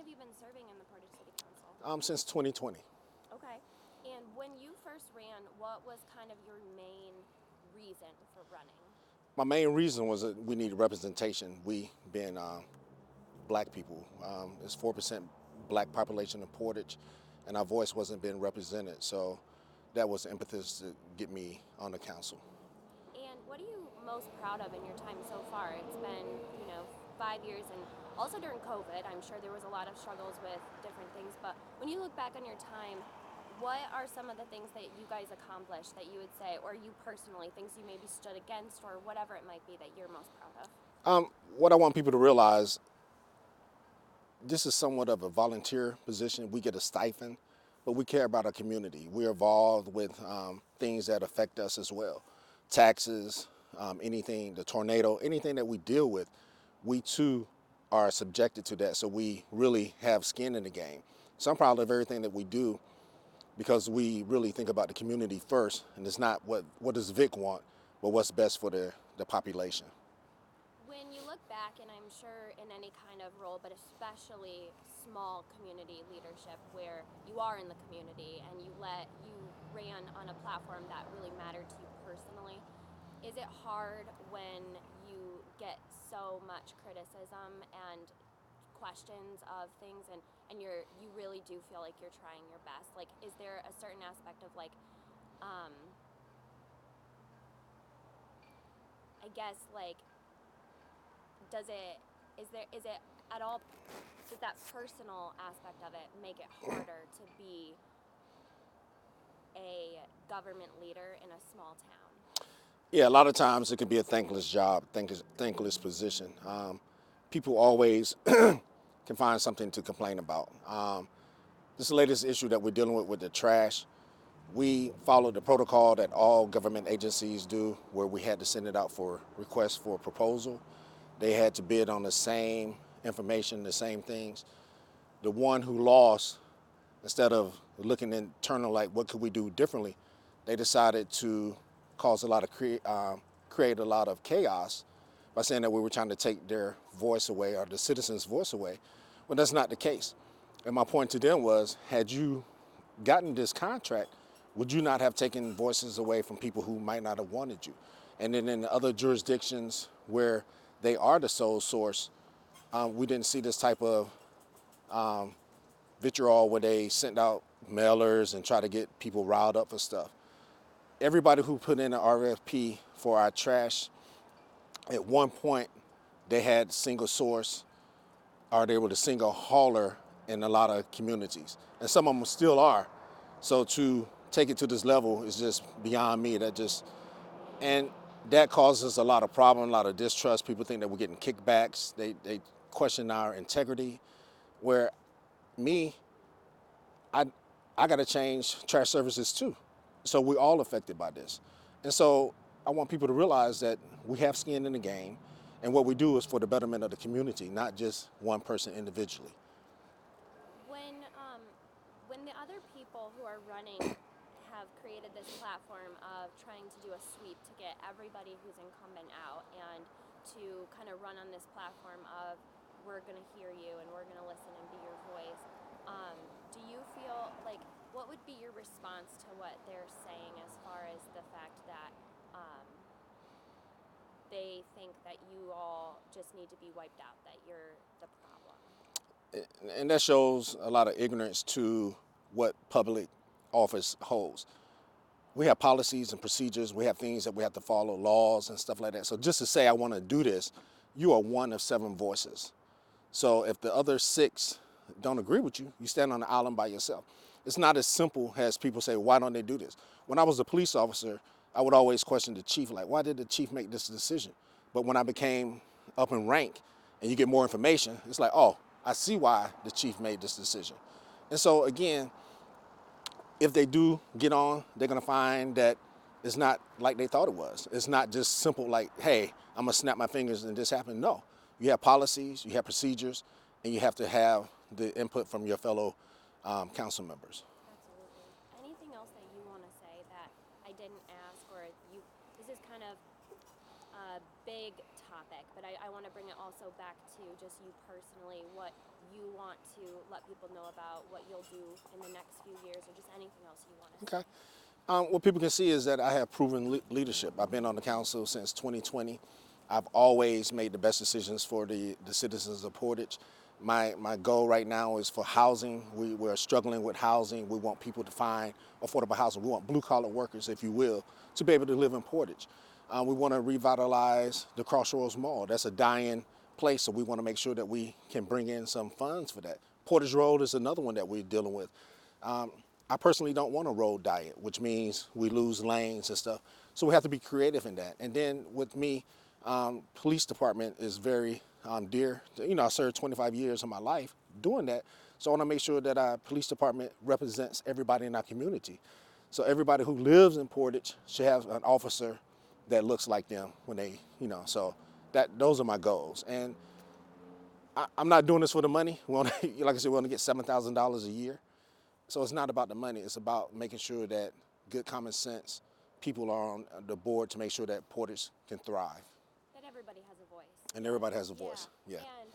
have you been serving in the Portage City Council? Since 2020. Okay. And when you first ran, what was kind of your main reason for running? My main reason was that we needed representation. We being black people. There's 4% black population in Portage, and our voice wasn't being represented. So that was the impetus to get me on the council. And what are you most proud of in your time so far? It's been, 5 years, and also during COVID, I'm sure there was a lot of struggles with different things, but when you look back on your time, what are some of the things that you guys accomplished that you would say, or you personally, things you maybe stood against, or whatever it might be that you're most proud of? What I want people to realize, this is somewhat of a volunteer position. We get a stipend, but we care about our community. We're involved with things that affect us as well. Taxes, anything, the tornado, anything that we deal with, we too are subjected to that. So we really have skin in the game. So I'm proud of everything that we do because we really think about the community first. And it's not what does Vic want, but what's best for the population. When you look back, and I'm sure in any kind of role, but especially small community leadership where you are in the community and you ran on a platform that really mattered to you personally, is it hard when you get so much criticism and questions of things and you really do feel like you're trying your best? Like, is there a certain aspect of like, I guess like, does that personal aspect of it make it harder to be a government leader in a small town? Yeah, a lot of times it can be a thankless job, thankless position. People always can find something to complain about. This latest issue that we're dealing with the trash, we followed the protocol that all government agencies do, where we had to send it out for requests for proposal. They had to bid on the same information, the same things. The one who lost, instead of looking internal, like what could we do differently, they decided to cause a lot of create a lot of chaos by saying that we were trying to take their voice away or the citizens' voice away. Well, that's not the case. And my point to them was, had you gotten this contract, would you not have taken voices away from people who might not have wanted you? And then in the other jurisdictions where they are the sole source, we didn't see this type of vitriol where they sent out mailers and try to get people riled up for stuff. Everybody who put in an RFP for our trash, at one point they had single source or they were the single hauler in a lot of communities. And some of them still are. So to take it to this level is just beyond me. And that causes a lot of problem, a lot of distrust. People think that we're getting kickbacks. They question our integrity. Where me, I got to change trash services too. So we're all affected by this. And so I want people to realize that we have skin in the game, and what we do is for the betterment of the community, not just one person individually. When the other people who are running have created this platform of trying to do a sweep to get everybody who's incumbent out and to kind of run on this platform of we're going to hear you and we're going to listen and be your voice, do you feel like, what would be your response to what they're saying as far as the fact that they think that you all just need to be wiped out, that you're the problem? And that shows a lot of ignorance to what public office holds. We have policies and procedures. We have things that we have to follow, laws and stuff like that. So just to say I want to do this, you are one of 7 voices. So if the other 6 don't agree with you, you stand on the island by yourself. It's not as simple as people say, why don't they do this? When I was a police officer, I would always question the chief, like, why did the chief make this decision? But when I became up in rank and you get more information, it's like, oh, I see why the chief made this decision. And so again, if they do get on, they're gonna find that it's not like they thought it was. It's not just simple like, hey, I'm gonna snap my fingers and this happened. No, you have policies, you have procedures, and you have to have the input from your fellow council members. Absolutely. Anything else that you want to say that I didn't ask, or this is kind of a big topic, but I want to bring it also back to just you personally, what you want to let people know about, what you'll do in the next few years, or just anything else you want to say. Okay. What people can see is that I have proven leadership. I've been on the council since 2020. I've always made the best decisions for the citizens of Portage. My goal right now is for housing. We're struggling with housing. We want people to find affordable housing. We want blue-collar workers, if you will, to be able to live in Portage. We want to revitalize the Crossroads Mall. That's a dying place, so we want to make sure that we can bring in some funds for that. Portage Road is another one that we're dealing with. I personally don't want a road diet, which means we lose lanes and stuff. So we have to be creative in that. And then with me, police department is very dear. I served 25 years of my life doing that. So I want to make sure that our police department represents everybody in our community. So everybody who lives in Portage should have an officer that looks like them when they, so those are my goals. And I'm not doing this for the money. Like I said, we want to get $7,000 a year. So it's not about the money. It's about making sure that good common sense people are on the board to make sure that Portage can thrive. That everybody has a voice. And everybody has a voice. Yeah. And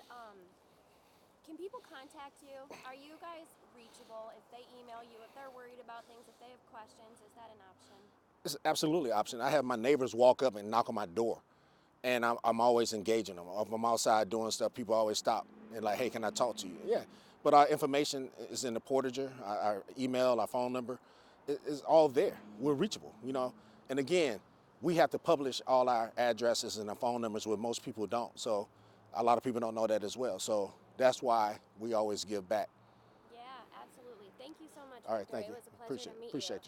can people contact you? Are you guys reachable if they email you, if they're worried about things, if they have questions? Is that an option? It's absolutely an option. I have my neighbors walk up and knock on my door, and I'm always engaging them. If I'm outside doing stuff, people always stop and like, hey, can I talk to you? Yeah. But our information is in the Portager, our email, our phone number, is all there. We're reachable, And again, we have to publish all our addresses and our phone numbers where most people don't. So a lot of people don't know that as well. So that's why we always give back. Yeah, absolutely. Thank you so much, All right, Victor. thank you. It was a pleasure to meet you. Appreciate you.